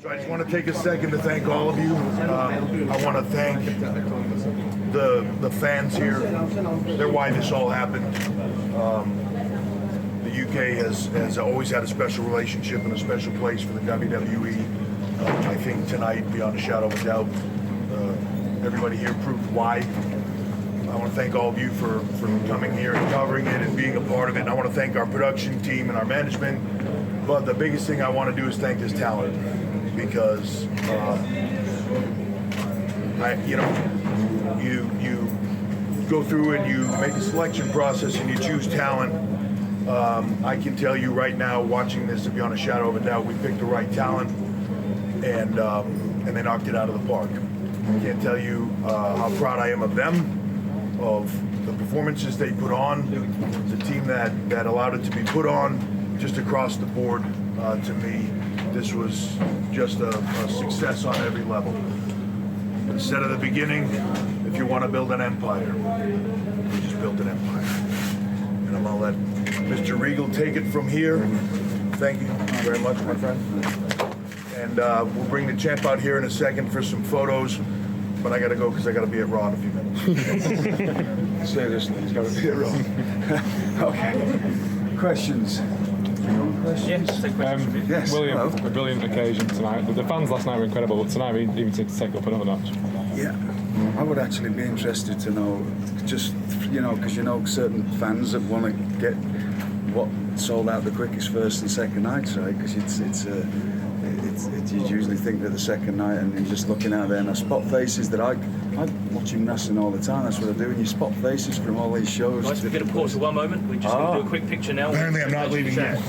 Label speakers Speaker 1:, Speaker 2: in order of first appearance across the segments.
Speaker 1: So I just want to take a second to thank all of you. I want to thank the fans here. They're why this all happened. The UK has always had a special relationship and a special place for the WWE. I think tonight, beyond a shadow of a doubt, everybody here proved why. I want to thank all of you for coming here and covering it and being a part of it. And I want to thank our production team and our management. But the biggest thing I want to do is thank this talent, because you go through and you make a selection process and you choose talent. I can tell you right now, watching this, to be on a shadow of a doubt, we picked the right talent, and they knocked it out of the park. I can't tell you how proud I am of them, of the performances they put on, the team that allowed it to be put on, just across the board. To me, this was just a success on every level. I said at the beginning, if you want to build an empire, you just build an empire. And I'm going to let Mr. Regal take it from here. Thank you very much, my friend. And we'll bring the champ out here in a second for some photos. But I got to go because I got to be at Raw in a few minutes.
Speaker 2: Seriously, he's got to be at Raw. Okay. Questions?
Speaker 3: Yes,
Speaker 2: William,
Speaker 3: hello. A brilliant occasion tonight. The fans last night were incredible, but tonight we even seem to take up another notch.
Speaker 2: Yeah, I would actually be interested to know, just, because certain fans that want to get what sold out the quickest first and second nights, right? Because you usually think that the second night, and you're just looking out there, and I spot faces that I'm watching wrestling all the time. That's what I do. And you spot faces from all these shows.
Speaker 4: Guys, we're going to pause for one moment. We're just going to do a quick picture now.
Speaker 1: Apparently, I'm not leaving yet.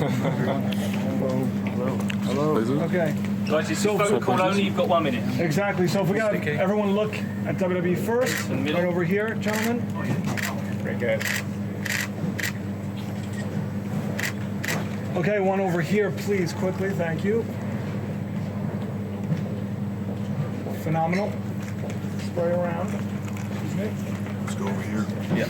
Speaker 2: Hello.
Speaker 5: Okay.
Speaker 4: Guys, it's a photo call only. You've got 1 minute.
Speaker 5: Exactly. So if we got everyone look at WWE first, right over here, gentlemen. Very good. Okay, one over here, please, quickly. Thank you. Phenomenal. Spray around. Excuse me.
Speaker 1: Let's go over here.
Speaker 4: Yeah.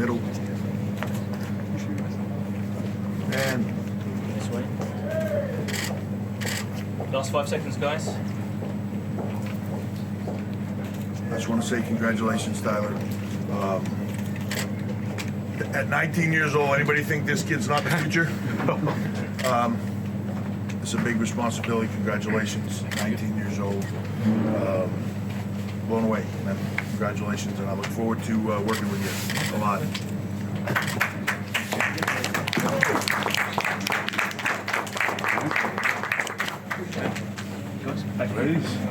Speaker 1: Middle. And
Speaker 4: This way. Last 5 seconds, guys.
Speaker 1: I just want to say congratulations, Tyler. At 19 years old, anybody think this kid's not the future? It's a big responsibility. Congratulations, 19 years old. Blown away, man. Congratulations, and I look forward to working with you a lot.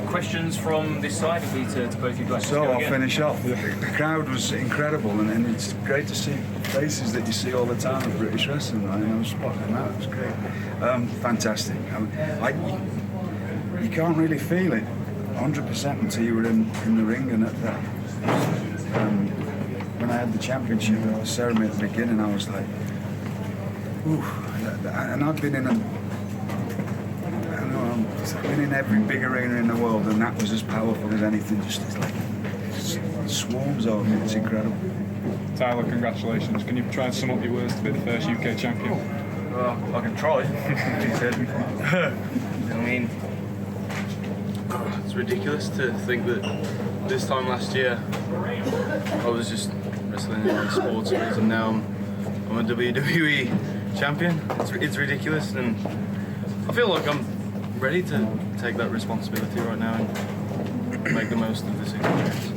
Speaker 4: Questions from this side? It'll be to both you guys.
Speaker 2: So I'll finish off. The crowd was incredible, and it's great to see faces that you see all the time in British wrestling. Right? I was spotting that. It was great. Fantastic. You can't really feel it 100% until you were in the ring, and at that. When I had the championship ceremony at the beginning, I was like, ooh. And I've been in I've been in every big arena in the world, and that was as powerful as anything. It's like it swarms over me. It's incredible.
Speaker 3: Tyler, congratulations. Can you try and sum up your words to be the first UK champion?
Speaker 6: I can try. I mean, it's ridiculous to think that this time last year I was just wrestling in sports leagues, and now I'm a WWE champion. It's ridiculous, and I feel like I'm ready to take that responsibility right now and make the most of this experience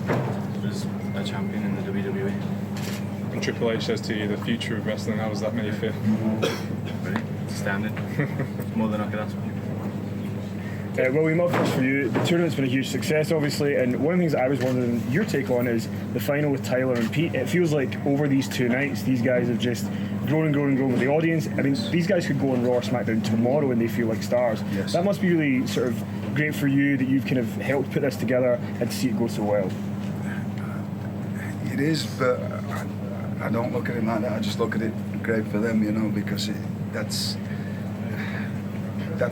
Speaker 6: as a champion in the WWE.
Speaker 3: And Triple H says to you, the future of wrestling, how does that make you feel?
Speaker 6: Ready? Standard. It's more than I could ask for.
Speaker 5: William, up first for you. The tournament's been a huge success, obviously, and one of the things I was wondering your take on is the final with Tyler and Pete. It feels like over these 2 nights, these guys have just grown and grown and grown with the audience. I mean, these guys could go on Raw or SmackDown tomorrow and they feel like stars.
Speaker 2: Yes.
Speaker 5: That must be really sort of great for you that you've kind of helped put this together and to see it go so well.
Speaker 2: It is, but I don't look at it like that. I just look at it great for them, because that's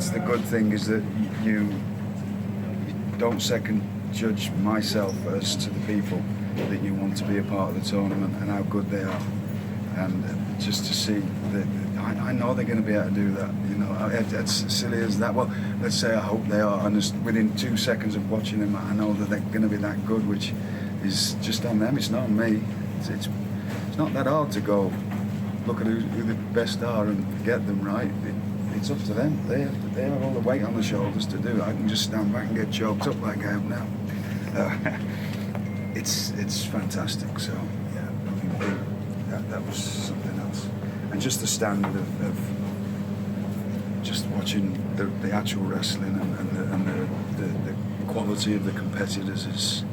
Speaker 2: the good thing, is that you don't second judge myself as to the people that you want to be a part of the tournament and how good they are. and just to see that, I know they're going to be able to do that. You know, it's silly as that. Well, let's say I hope they are, and just within 2 seconds of watching them, I know that they're going to be that good, which is just on them. It's not on me. It's not that hard to go look at who the best are and get them right. It's up to them. They have all the weight on the shoulders to do it. I can just stand back and get choked up like I have now. It's fantastic. So yeah, that was something else. And just the standard of just watching the actual wrestling and the quality of the competitors is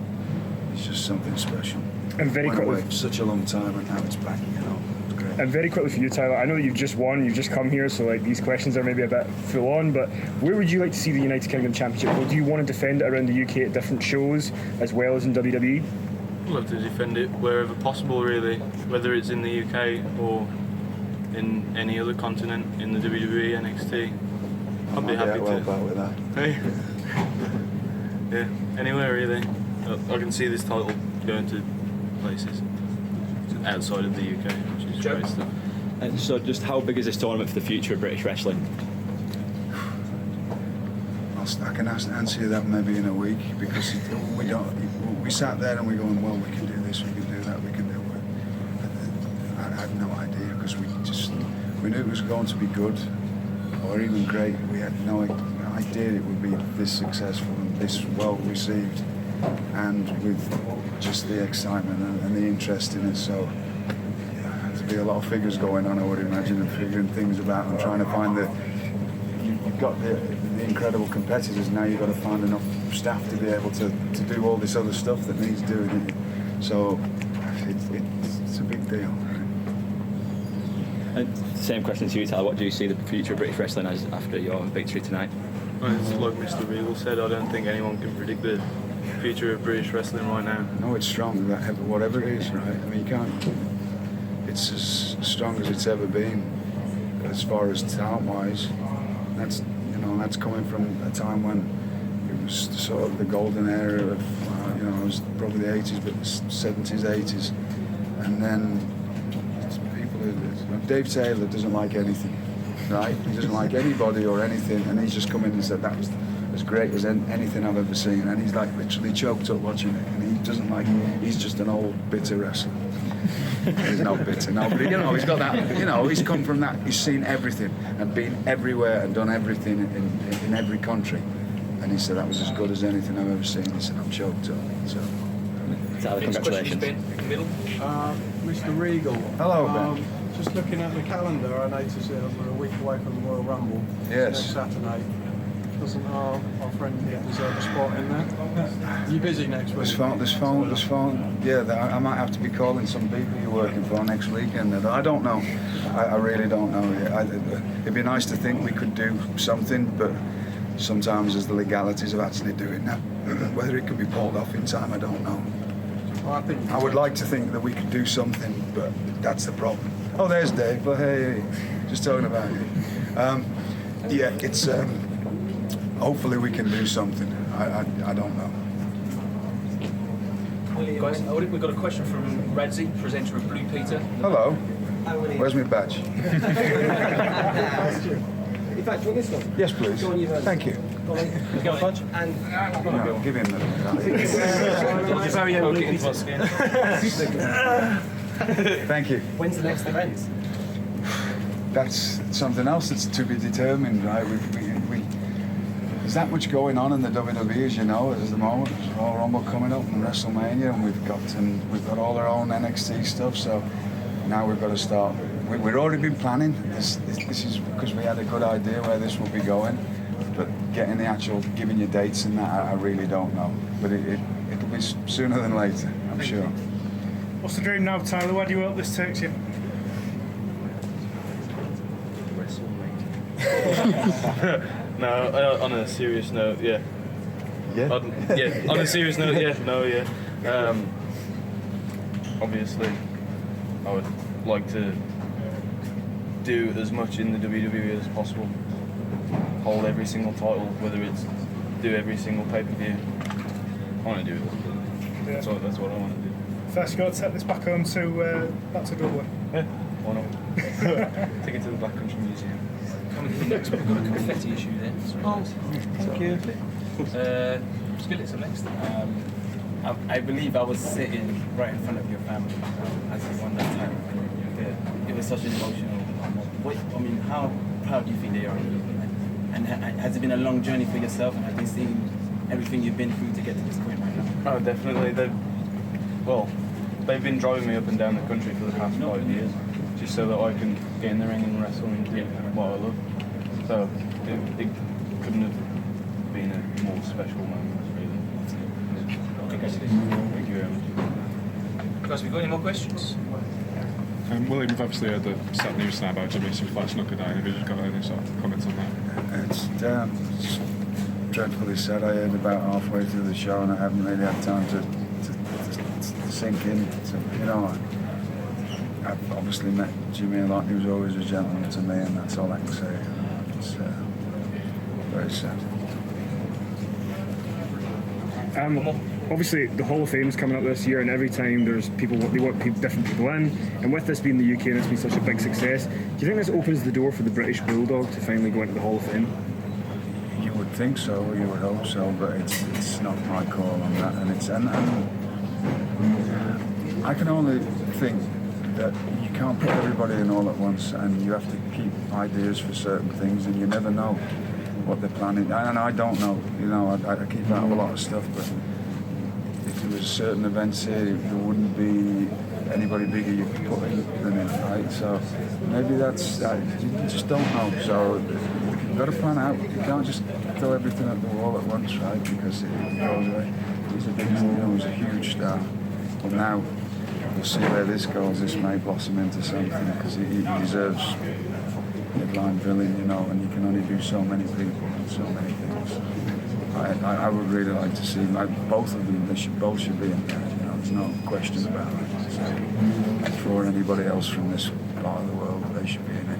Speaker 2: just something special.
Speaker 5: And very
Speaker 2: Went away
Speaker 5: quickly,
Speaker 2: for such a long time, and now it's back. You know, it's great.
Speaker 5: and very quickly for you, Tyler. I know that you've just won. You've just come here, so like these questions are maybe a bit full on. But where would you like to see the United Kingdom Championship go? Do you want to defend it around the UK at different shows as well as in WWE?
Speaker 6: I'd love to defend it wherever possible, really, whether it's in the UK or in any other continent in the WWE, NXT. I'd be happy
Speaker 2: well
Speaker 6: to.
Speaker 2: out with that.
Speaker 6: Hey. Yeah, anywhere really. I can see this title going to places outside of the UK, which is great stuff.
Speaker 7: And so, just how big is this tournament for the future of British wrestling?
Speaker 2: I can answer you that maybe in a week, because we don't. We sat there and we're going, well, we can do this, we can do that, we can do it. I had no idea, because we knew it was going to be good or even great. We had no idea it would be this successful and this well received, and with just the excitement and the interest in it. So yeah, there'd be a lot of figures going on, I would imagine, and figuring things about and trying to find you've got the incredible competitors. Now you've got to find enough staff to be able to do all this other stuff that needs doing. So it's a big deal.
Speaker 7: And same question to you, Tyler. What do you see the future of British wrestling as after your victory tonight?
Speaker 6: Well, it's like Mr. Regal said, I don't think anyone can predict the future of British wrestling right now.
Speaker 2: No, it's strong, whatever it is, right? I mean, you can't. It's as strong as it's ever been, as far as talent-wise. That's coming from a time when it was sort of the golden era of, it was probably the 80s, but 70s, 80s, and then Dave Taylor doesn't like anything, right? He doesn't like anybody or anything, and he's just come in and said that was as great as anything I've ever seen, and he's like literally choked up watching it, and he doesn't like. He's just an old bitter wrestler. He's not bitter, no, but he's got that. He's come from that. He's seen everything and been everywhere and done everything in every country, and he said that was as good as anything I've ever seen. He said I'm choked up. So.
Speaker 7: Tyler,
Speaker 4: Next question,
Speaker 7: congratulations.
Speaker 4: Ben, in the middle.
Speaker 8: Mr. Regal.
Speaker 2: Hello, Ben.
Speaker 8: Just looking at the calendar, I noticed that we're a week away from the Royal Rumble.
Speaker 2: Yes.
Speaker 8: Next Saturday. Doesn't our friend here deserve a spot in there? Are you busy next week?
Speaker 2: This phone. Yeah, I might have to be calling some people you're working for next weekend. I don't know. I really don't know. It'd be nice to think we could do something, but sometimes there's the legalities of actually doing it now. Whether it could be pulled off in time, I don't know.
Speaker 8: Well,
Speaker 2: I would like to think that we could do something, but that's the problem. Oh, there's Dave. But hey, just talking about you. Yeah, it's. Hopefully we can do something. I don't know.
Speaker 4: Guys, we've got a question from Radzi, presenter of Blue Peter.
Speaker 2: Hello. Where's my badge?
Speaker 9: In fact, do you want this one?
Speaker 2: Yes, please.
Speaker 9: Go on, you first.
Speaker 2: Thank you.
Speaker 9: Go on.
Speaker 4: You got a bunch?
Speaker 9: And
Speaker 2: No, give him the.
Speaker 4: Very own Blue Peter.
Speaker 2: Thank you.
Speaker 9: when's the next event?
Speaker 2: That's something else that's to be determined, right? There's that much going on in the WWE, as you know, at the moment. There's Royal Rumble coming up and WrestleMania, and we've got all our own NXT stuff. So now we've got to start. We've already been planning. This is because we had a good idea where this will be going, but getting the actual giving you dates and that, I really don't know. But it'll be sooner than later, I'm sure.
Speaker 5: What's the dream now, Tyler? Where do you hope this takes you?
Speaker 6: No, on a serious note, yeah.
Speaker 2: Yeah.
Speaker 6: On a serious note, yeah. No, yeah. Obviously, I would like to do as much in the WWE as possible. Hold every single title, whether it's do every single pay-per-view. I want to do it. That's what I want to do.
Speaker 10: First, you got to take this back home to Dublin.
Speaker 6: Yeah, why not? Take it to the Black Country Museum.
Speaker 4: Coming to the next one, we've got a confetti issue there.
Speaker 6: Oh, thank you.
Speaker 4: Skillets are next.
Speaker 11: I believe I was sitting right in front of your family as you won that time. It was such an emotional moment. How proud do you think they are of you? And has it been a long journey for yourself? And have you seen everything you've been through to get to this point right now?
Speaker 6: Oh, definitely. They've been driving me up and down the country for the past 5 years, just so that I can get in the ring and wrestle and do what I love. So it couldn't have been a more special moment, really. Thank you very much.
Speaker 4: Guys, have we got any more questions?
Speaker 3: William, we've obviously heard the sad news now about Jimmy Flash Snooker dying. Have you just got any sort of comments on that?
Speaker 2: It's dreadfully sad. I heard about halfway through the show, and I haven't really had time to sink in. So, I've obviously met Jimmy a lot. He was always a gentleman to me, and that's all I can say. It's very sad.
Speaker 5: Obviously, the Hall of Fame is coming up this year, and every time there's people, they want different people in. And with this being the UK and it's been such a big success, do you think this opens the door for the British Bulldog to finally go into the Hall of Fame?
Speaker 2: You would think so, you would hope so, but it's not my call on that. And I can only think that you can't put everybody in all at once, and you have to keep ideas for certain things, and you never know what they're planning. And I don't know, I keep out of a lot of stuff, but if there was certain events here, there wouldn't be anybody bigger you could put in than him, right? So maybe that's, you just don't know. So you've got to plan out. You can't just throw everything at the wall at once, right? Because it goes away. He's a big, he's a huge star. But now, we'll see where this goes. This may blossom into something, because he deserves headline villain, and you can only do so many people and so many things. I would really like to see both of them. Both should be in there. There's no question about it. So, for anybody else from this part of the world, they should be in it.